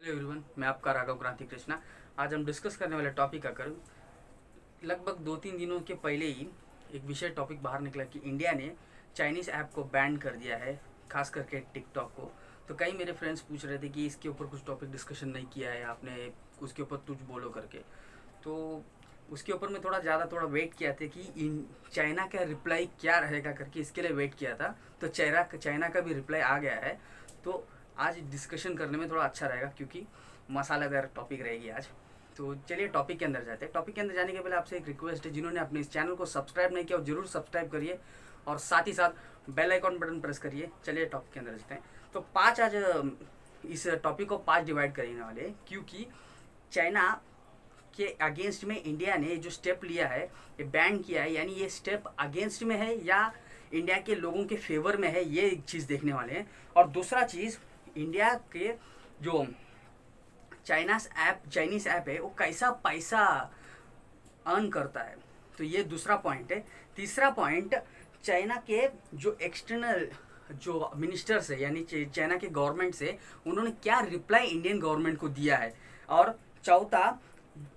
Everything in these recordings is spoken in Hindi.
हेलो एवरीवन, मैं आपका राघव क्रांति कृष्णा। आज हम डिस्कस करने वाले टॉपिक का कर लगभग 2-3 दिनों के पहले ही एक विषय टॉपिक बाहर निकला कि इंडिया ने चाइनीज़ ऐप को बैन कर दिया है, खास करके टिकटॉक को। तो कई मेरे फ्रेंड्स पूछ रहे थे कि इसके ऊपर कुछ टॉपिक डिस्कशन नहीं किया है आपने, उसके ऊपर कुछ बोलो करके। तो उसके ऊपर मैं थोड़ा वेट किया था कि इन चाइना का रिप्लाई क्या रहेगा करके, इसके लिए वेट किया था। तो चाइना का भी रिप्लाई आ गया है। तो आज डिस्कशन करने में थोड़ा अच्छा रहेगा क्योंकि मसालेदार टॉपिक रहेगी आज। तो चलिए टॉपिक के अंदर जाते हैं। टॉपिक के अंदर जाने के पहले आपसे एक रिक्वेस्ट है, जिन्होंने अपने इस चैनल को सब्सक्राइब नहीं किया वो जरूर सब्सक्राइब करिए और साथ ही साथ बेल आइकॉन बटन प्रेस करिए। चलिए टॉपिक के अंदर जाते हैं। तो पाँच आज इस टॉपिक को 5 डिवाइड करने वाले हैं क्योंकि चाइना के अगेंस्ट में इंडिया ने जो स्टेप लिया है, ये बैन किया है, यानी ये स्टेप अगेंस्ट में है या इंडिया के लोगों के फेवर में है, ये एक चीज़ देखने वाले हैं। और दूसरा चीज़, इंडिया के जो चाइनीज़ ऐप है वो कैसा पैसा अर्न करता है, तो ये दूसरा पॉइंट है। तीसरा पॉइंट, चाइना के जो एक्सटर्नल जो मिनिस्टर्स है यानी चाइना के गवर्नमेंट से उन्होंने क्या रिप्लाई इंडियन गवर्नमेंट को दिया है। और चौथा,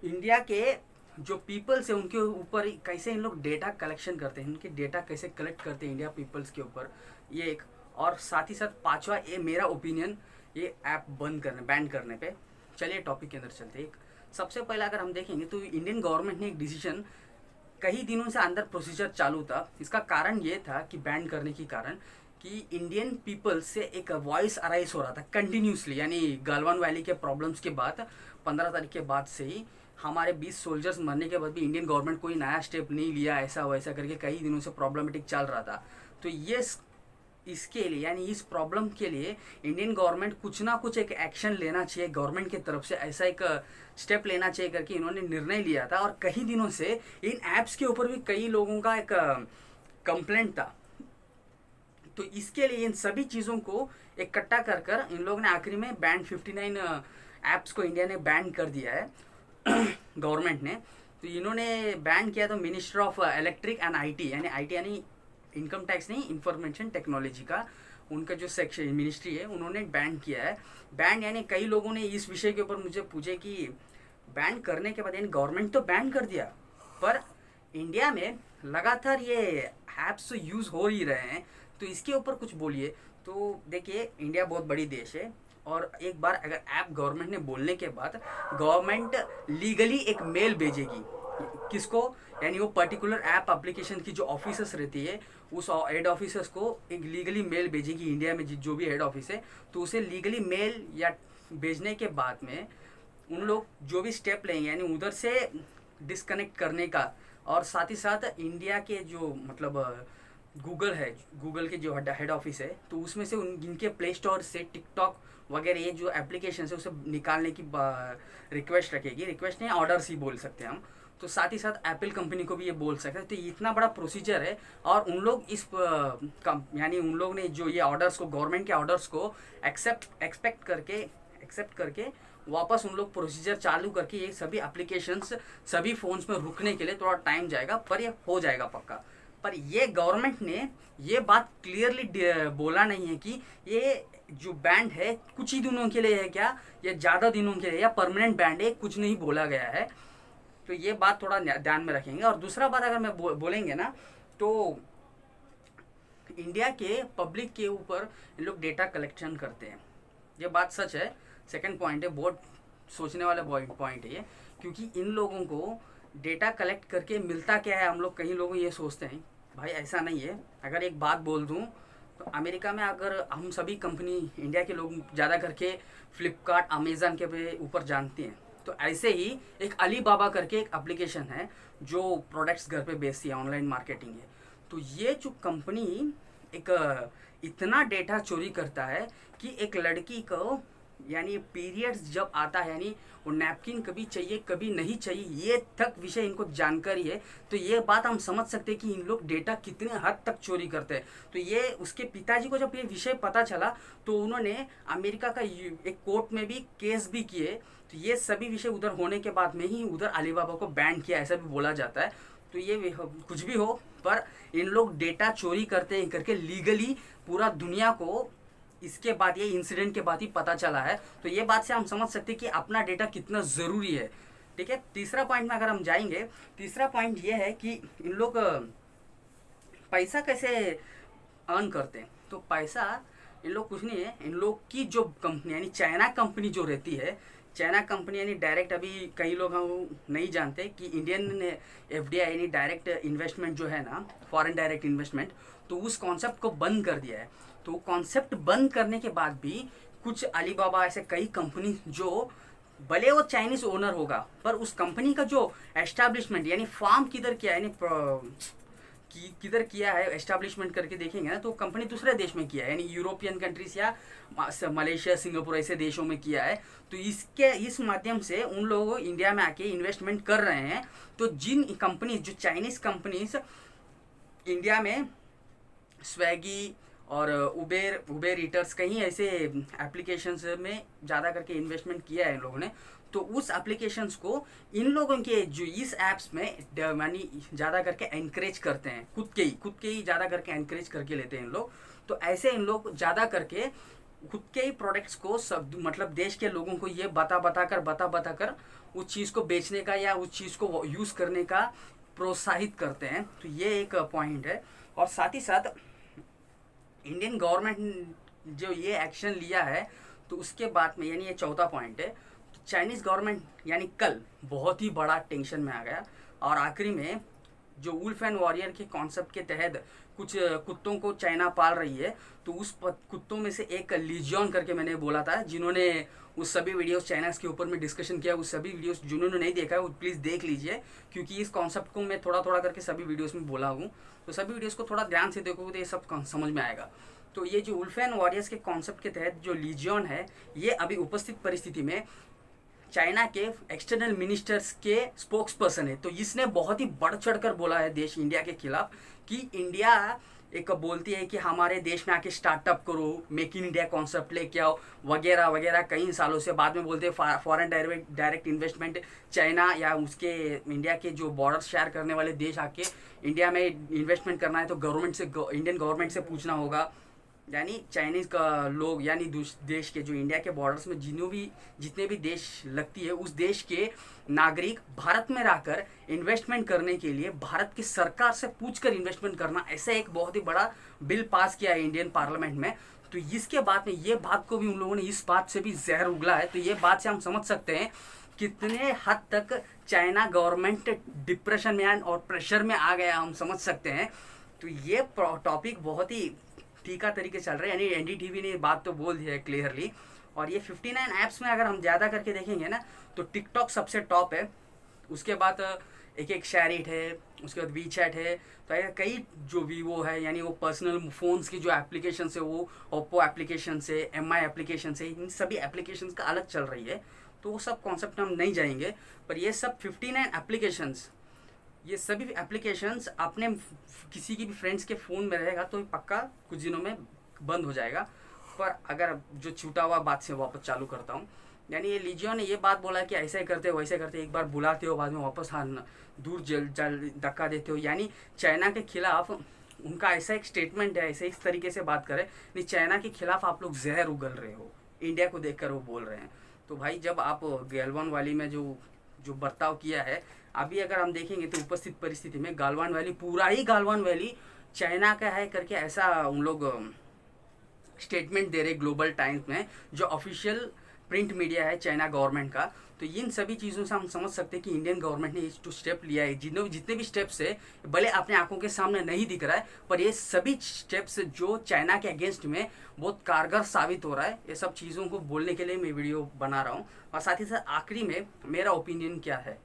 इंडिया के जो पीपल्स है उनके ऊपर कैसे इन लोग डेटा कलेक्शन करते हैं, इनके डेटा कैसे कलेक्ट करते हैं इंडिया पीपल्स के ऊपर, ये एक। और साथ ही साथ पांचवा, ये मेरा ओपिनियन ये ऐप बैन करने पे। चलिए टॉपिक के अंदर चलते हैं। सबसे पहले अगर हम देखेंगे तो इंडियन गवर्नमेंट ने एक डिसीजन, कई दिनों से अंदर प्रोसीजर चालू था। इसका कारण ये था कि बैन करने की कारण कि इंडियन पीपल से एक वॉइस अराइज हो रहा था कंटिन्यूसली, यानी गलवान वैली के प्रॉब्लम्स के बाद 15 तारीख के बाद से ही हमारे 20 सोल्जर्स मरने के बाद भी इंडियन गवर्नमेंट कोई नया स्टेप नहीं लिया, ऐसा वैसा करके कई दिनों से प्रॉब्लमेटिक चल रहा था। तो ये इसके लिए यानी इस प्रॉब्लम के लिए इंडियन गवर्नमेंट कुछ ना कुछ एक एक्शन लेना चाहिए गवर्नमेंट की तरफ से, ऐसा एक स्टेप लेना चाहिए करके इन्होंने निर्णय लिया था। और कई दिनों से इन ऐप्स के ऊपर भी कई लोगों का एक कंप्लेंट था। तो इसके लिए इन सभी चीज़ों को इकट्ठा कर कर इन लोगों ने आखिरी में बैन 59 ऐप्स को इंडिया ने बैन कर दिया है गवर्नमेंट ने। तो इन्होंने बैन किया तो minister of electric and IT, यानी आईटी यानी इनकम टैक्स नहीं, इंफॉर्मेशन टेक्नोलॉजी का उनका जो सेक्शन मिनिस्ट्री है, उन्होंने बैन किया है। बैन यानी कई लोगों ने इस विषय के ऊपर मुझे पूछे कि बैन करने के बाद यानी गवर्नमेंट तो बैन कर दिया पर इंडिया में लगातार ये ऐप्स तो यूज़ हो ही रहे हैं, तो इसके ऊपर कुछ बोलिए। तो देखिए, इंडिया बहुत बड़ी देश है और एक बार अगर ऐप गवर्नमेंट ने बोलने के बाद गवर्नमेंट लीगली एक मेल भेजेगी किसको, यानी वो पर्टिकुलर ऐप एप्लीकेशन की जो ऑफिसर्स रहती है उस हेड ऑफिसर्स को एक लीगली मेल भेजेगी इंडिया में जो भी हेड ऑफिस है। तो उसे लीगली मेल या भेजने के बाद में उन लोग जो भी स्टेप लेंगे यानी उधर से डिस्कनेक्ट करने का, और साथ ही साथ इंडिया के जो मतलब गूगल है, गूगल के जो हेड ऑफिस है, तो उसमें से इनके प्ले स्टोर से टिकटॉक वगैरह ये जो एप्लीकेशन है उसे निकालने की रिक्वेस्ट रखेगी। रिक्वेस्ट नहीं, ऑर्डर्स ही बोल सकते हैं हम। तो साथ ही साथ एप्पल कंपनी को भी ये बोल सकते हैं। तो इतना बड़ा प्रोसीजर है और उन लोग इस यानी उन लोग ने जो ये ऑर्डर्स को, गवर्नमेंट के ऑर्डर्स को एक्सेप्ट करके वापस उन लोग प्रोसीजर चालू करके ये सभी एप्लीकेशंस सभी फ़ोन्स में रुकने के लिए थोड़ा टाइम जाएगा, पर ये हो जाएगा पक्का। पर ये गवर्नमेंट ने ये बात क्लियरली बोला नहीं है कि ये जो बैंड है कुछ ही दिनों के लिए है क्या, या ज़्यादा दिनों के लिए, या परमानेंट बैंड है, कुछ नहीं बोला गया है। तो ये बात थोड़ा ध्यान में रखेंगे। और दूसरा बात अगर मैं बोलेंगे ना, तो इंडिया के पब्लिक के ऊपर इन लोग डेटा कलेक्शन करते हैं, ये बात सच है। सेकंड पॉइंट है, बहुत सोचने वाला पॉइंट है ये, क्योंकि इन लोगों को डेटा कलेक्ट करके मिलता क्या है, हम लोग कई लोग ये सोचते हैं, भाई ऐसा नहीं है। अगर एक बात बोल दूं तो अमेरिका में अगर हम सभी कंपनी, इंडिया के लोग ज़्यादा करके फ्लिपकार्ट अमेज़न के ऊपर जानते हैं, तो ऐसे ही एक अली बाबा करके एक एप्लीकेशन है जो प्रोडक्ट्स घर पे बेचती है, ऑनलाइन मार्केटिंग है। तो ये जो कंपनी एक इतना डेटा चोरी करता है कि एक लड़की को यानी पीरियड्स जब आता है, यानी वो नैपकिन कभी चाहिए कभी नहीं चाहिए, ये तक विषय इनको जानकारी है। तो ये बात हम समझ सकते हैं कि इन लोग डेटा कितने हद तक चोरी करते हैं। तो ये उसके पिताजी को जब ये विषय पता चला तो उन्होंने अमेरिका का एक कोर्ट में भी केस भी किए। तो ये सभी विषय उधर होने के बाद में ही उधर अलीबाबा को बैन किया, ऐसा भी बोला जाता है। तो ये कुछ भी हो, पर इन लोग डेटा चोरी करते हैं करके लीगली पूरा दुनिया को इसके बाद, ये इंसिडेंट के बाद ही पता चला है। तो ये बात से हम समझ सकते हैं कि अपना डेटा कितना ज़रूरी है। ठीक है, तीसरा पॉइंट में अगर हम जाएंगे, तीसरा पॉइंट ये है कि इन लोग पैसा कैसे अर्न करते हैं। तो पैसा इन लोग कुछ नहीं है, इन लोग की जो कंपनी यानी चाइना कंपनी जो रहती है, चाइना कंपनी यानी डायरेक्ट, अभी कई लोग हम नहीं जानते कि इंडियन एफडीआई यानी डायरेक्ट इन्वेस्टमेंट जो है ना, फॉरेन डायरेक्ट इन्वेस्टमेंट, तो उस कॉन्सेप्ट को बंद कर दिया है। तो कॉन्सेप्ट बंद करने के बाद भी कुछ अलीबाबा ऐसे कई कंपनी जो भले वो चाइनीज ओनर होगा, पर उस कंपनी का जो एस्टैब्लिशमेंट यानी फार्म किधर किया है, यानी किधर किया है एस्टैब्लिशमेंट करके देखेंगे ना, तो कंपनी दूसरे देश में किया है, यानी यूरोपियन कंट्रीज या मलेशिया, सिंगापुर ऐसे देशों में किया है। तो इस माध्यम से उन लोग इंडिया में आके इन्वेस्टमेंट कर रहे हैं। तो जिन कंपनीज, जो चाइनीज कंपनीज इंडिया में स्वेगी और उबेर ईटर्स, कहीं ऐसे एप्लीकेशंस में ज़्यादा करके इन्वेस्टमेंट किया है इन लोगों ने, तो उस एप्लीकेशंस को इन लोगों के जो इस ऐप्स में यानी ज़्यादा करके एनकरेज करते हैं, खुद के ही ज़्यादा करके एनकरेज करके लेते हैं इन लोग। तो ऐसे इन लोग ज़्यादा करके खुद के ही प्रोडक्ट्स को सब मतलब देश के लोगों को ये बता कर उस चीज़ को बेचने का या उस चीज़ को यूज़ करने का प्रोत्साहित करते हैं। तो ये एक पॉइंट है। और साथ ही साथ इंडियन गवर्नमेंट जो ये एक्शन लिया है, तो उसके बाद में, यानी ये चौथा पॉइंट है, तो चाइनीज़ गवर्नमेंट यानी कल बहुत ही बड़ा टेंशन में आ गया। और आखिरी में जो वुल्फ एंड वॉरियर के कॉन्सेप्ट के तहत कुछ कुत्तों को चाइना पाल रही है, तो उस कुत्तों में से एक लीजियन करके मैंने बोला था, जिन्होंने उस सभी वीडियोस चाइना के ऊपर में डिस्कशन किया, उस सभी वीडियोस जिन्होंने नहीं देखा है वो प्लीज़ देख लीजिए, क्योंकि इस कॉन्सेप्ट को मैं थोड़ा थोड़ा करके सभी वीडियोस में बोला हूँ। तो सभी वीडियोस को थोड़ा ध्यान से देखोगे तो ये सब समझ में आएगा। तो ये जो वुल्फ एंड वॉरियर्स के कॉन्सेप्ट के तहत जो लीजियन है, ये अभी उपस्थित परिस्थिति में चाइना के एक्सटर्नल मिनिस्टर्स के स्पोक्स पर्सन है। तो इसने बहुत ही बढ़ चढ़ कर बोला है देश इंडिया के खिलाफ कि इंडिया एक बोलती है कि हमारे देश में आके स्टार्टअप करो, मेक इन इंडिया कॉन्सेप्ट लेके आओ वगैरह वगैरह, कई सालों से। बाद में बोलते हैं फॉरेन डायरेक्ट इन्वेस्टमेंट चाइना या उसके इंडिया के जो बॉर्डर शेयर करने वाले देश आके इंडिया में इन्वेस्टमेंट करना है तो गवर्नमेंट से, इंडियन गवर्नमेंट से पूछना होगा। यानी चाइनीज़ का लोग यानी देश के जो इंडिया के बॉर्डर्स में जितने भी देश लगती है, उस देश के नागरिक भारत में रहकर इन्वेस्टमेंट करने के लिए भारत की सरकार से पूछकर इन्वेस्टमेंट करना, ऐसा एक बहुत ही बड़ा बिल पास किया है इंडियन पार्लियामेंट में। तो इसके बाद में ये बात को भी उन लोगों ने इस बात से भी जहर उगला है। तो ये बात से हम समझ सकते हैं कितने हद तक चाइना गवर्नमेंट डिप्रेशन में और प्रेशर में आ गया, हम समझ सकते हैं। तो ये टॉपिक बहुत ही ठीका तरीके चल रहा है, यानी एनडीटीवी ने बात तो बोल दिया है क्लियरली। और ये 59 ऐप्स में अगर हम ज़्यादा करके देखेंगे ना, तो टिकटॉक सबसे टॉप है, उसके बाद एक शेयरिट है, उसके बाद वीचैट है। तो ऐसे कई जो वीवो है, यानी वो पर्सनल फ़ोन्स की जो एप्लीकेशन है, वो ओप्पो एप्लीकेशन से, एमआई एप्लीकेशन से, इन सभी एप्लीकेशन का अलग चल रही है। तो वो सब कॉन्सेप्ट हम नहीं जाएंगे, पर ये सब 59 एप्लीकेशंस, ये सभी एप्लीकेशंस अपने किसी की भी फ्रेंड्स के फ़ोन में रहेगा तो पक्का कुछ दिनों में बंद हो जाएगा। पर अगर जो छूटा हुआ बात से वापस चालू करता हूँ, यानी ये लीजियो ने ये बात बोला कि ऐसे करते हो वैसे करते, एक बार बुलाते हो बाद में वापस दूर धक्का देते हो। यानी चाइना के खिलाफ उनका ऐसा एक स्टेटमेंट है, ऐसे इस तरीके से बात करें, नहीं चाइना के खिलाफ आप लोग जहर उगल रहे हो, इंडिया को देखकर वो बोल रहे हैं। तो भाई जब आप गैलवान वैली में जो बर्ताव किया है, अभी अगर हम देखेंगे तो उपस्थित परिस्थिति में गालवान वैली, पूरा ही गालवान वैली चाइना का है करके ऐसा उन लोग स्टेटमेंट दे रहे ग्लोबल टाइम्स में, जो ऑफिशियल प्रिंट मीडिया है चाइना गवर्नमेंट का। तो इन सभी चीज़ों से हम समझ सकते हैं कि इंडियन गवर्नमेंट ने जो स्टेप लिया है, जितने भी स्टेप्स है, भले अपने आंखों के सामने नहीं दिख रहा है, पर ये सभी स्टेप्स जो चाइना के अगेंस्ट में बहुत कारगर साबित हो रहा है। ये सब चीज़ों को बोलने के लिए मैं वीडियो बना रहा हूँ। और साथ ही साथ आखिरी में मेरा ओपिनियन क्या है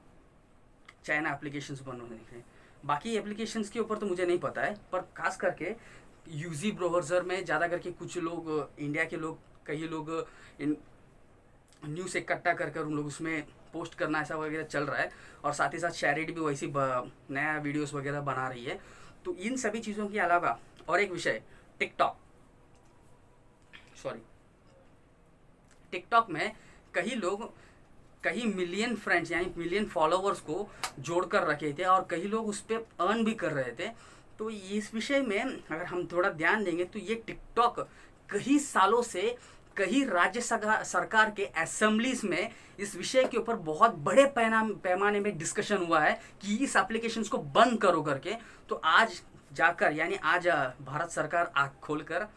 चाइना एप्लीकेशंस बनाने के, बाकी एप्लीकेशंस के ऊपर तो मुझे नहीं पता है, पर खास करके यूजी ब्राउज़र में ज़्यादा करके कुछ लोग इंडिया के लोग, कई लोग इन न्यूज़ इकट्ठा कर उन लोग उसमें पोस्ट करना ऐसा वगैरह चल रहा है। और साथ ही साथ शेयरिट भी वैसी नया वीडियोस वगैरह बना रही है। तो इन सभी चीज़ों के अलावा और एक विषय, टिकटॉक में कई मिलियन फ्रेंड्स यानी मिलियन फॉलोवर्स को जोड़कर रखे थे और कई लोग उस पर अर्न भी कर रहे थे। तो इस विषय में अगर हम थोड़ा ध्यान देंगे तो ये टिकटॉक कई सालों से कई राज्य सरकार के असेंबलीज में इस विषय के ऊपर बहुत बड़े पैमाने में डिस्कशन हुआ है कि इस एप्लीकेशंस को बंद करो करके। तो आज जाकर यानी आज भारत सरकार आँख खोलकर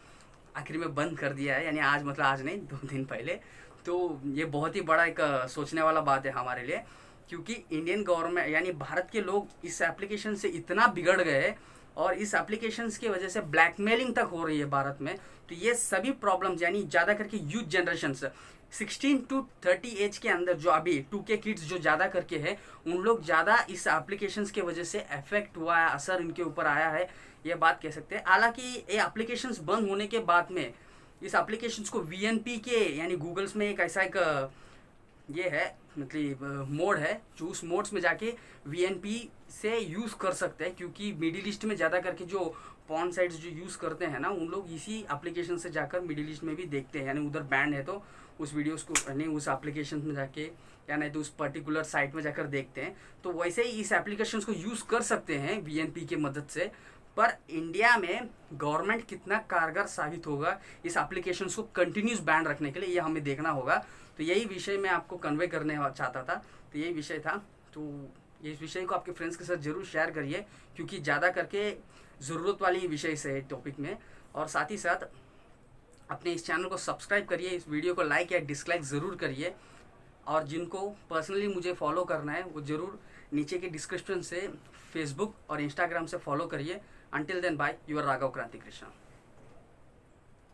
आखिर में बंद कर दिया है, यानी आज मतलब आज नहीं 2 दिन पहले। तो ये बहुत ही बड़ा एक सोचने वाला बात है हमारे लिए, क्योंकि इंडियन गवर्नमेंट यानी भारत के लोग इस एप्लीकेशन से इतना बिगड़ गए और इस एप्लीकेशंस की वजह से ब्लैकमेलिंग तक हो रही है भारत में। तो ये सभी प्रॉब्लम्स यानी ज़्यादा करके यूथ जनरेशन्स 16 to 30 एज के अंदर जो अभी 2K किड्स जो ज़्यादा करके है, उन लोग ज़्यादा इस एप्लीकेशंस की वजह से अफेक्ट हुआ है, असर इनके ऊपर आया है, ये बात कह सकते हैं। हालांकि ये एप्लीकेशंस बंद होने के बाद में इस एप्लीकेशंस को VNP के यानी गूगल्स में एक ऐसा एक ये है मतलब मोड है जो उस मोड्स में जाके VNP से यूज़ कर सकते हैं, क्योंकि मिडिल ईस्ट में ज़्यादा करके जो पॉर्न साइट्स जो यूज़ करते हैं ना, उन लोग इसी एप्लीकेशन से जाकर मिडिल ईस्ट में भी देखते हैं, यानी उधर बैंड है तो उस वीडियोस को यानी उस एप्लीकेशन में जाके या नहीं तो उस पर्टिकुलर साइट में जाकर देखते हैं। तो वैसे ही इस एप्लीकेशन को यूज़ कर सकते हैं VNP की मदद से। पर इंडिया में गवर्नमेंट कितना कारगर साबित होगा इस एप्लीकेशन को कंटिन्यूस बैन रखने के लिए, ये हमें देखना होगा। तो यही विषय मैं आपको कन्वे करने चाहता था, तो यही विषय था। तो इस विषय को आपके फ्रेंड्स के साथ ज़रूर शेयर करिए, क्योंकि ज़्यादा करके ज़रूरत वाली विषय से है टॉपिक में। और साथ ही साथ अपने इस चैनल को सब्सक्राइब करिए, इस वीडियो को लाइक या डिसलाइक ज़रूर करिए। और जिनको पर्सनली मुझे फॉलो करना है वो ज़रूर नीचे के डिस्क्रिप्शन से फेसबुक और इंस्टाग्राम से फॉलो करिए। Until then, bye. Your Raghav Kranti Krishna.